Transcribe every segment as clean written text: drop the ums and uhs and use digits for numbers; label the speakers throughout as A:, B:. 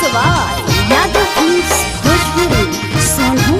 A: सवाल यादव फिल्म्स भोजपुरी सोनू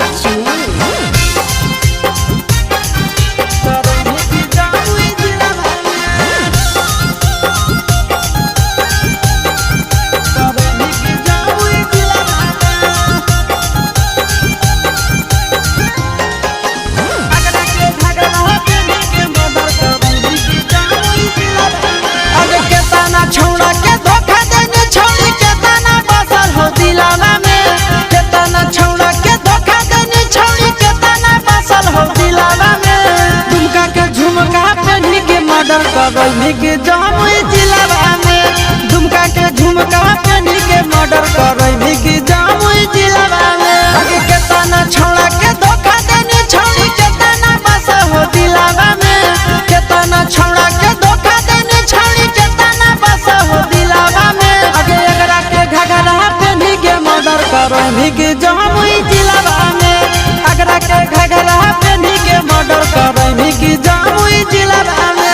B: करनी के जमुई जिला में दुमका के झुमका पहनी के मर्डर करनी के जमुई जिला में आगे के तना छोड़ा के धोखा देनी छोड़ी के तना बसा हो दिलावा में के तना छोड़ा के धोखा देनी छोड़ी के तना बसा हो दिलावा में आगे एकरा के घघरा पहनी के मर्डर करनी के जमुई जिला में एकरा के घघरा पहनी के मर्डर करनी के जमुई जिला में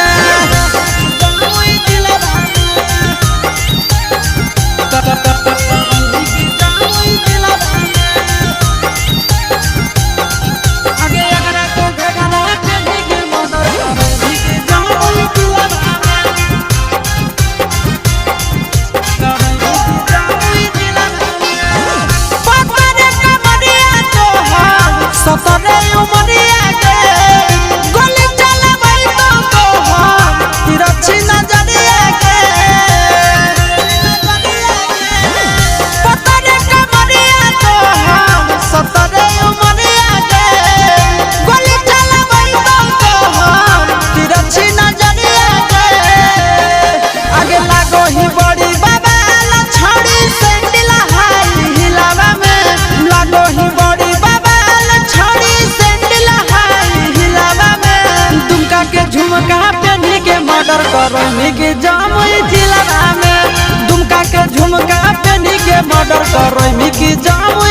B: सतरे उमरिया के गोली चलबै तो हम तिरछी नजरिया के सतरे कमरिया तो हम सतरे उमरिया के गोली चलबै तो हम तिरछी नजरिया के आगे लागो ही बड़ी बाबा ला छोड़ी सैंडल हाई हिलावा में लागो ही बड़ी झुमका पहनी के मर्डर करनी के जमुई जिला में दुमका के झुमका पहनी के मर्डर करनी के जमुई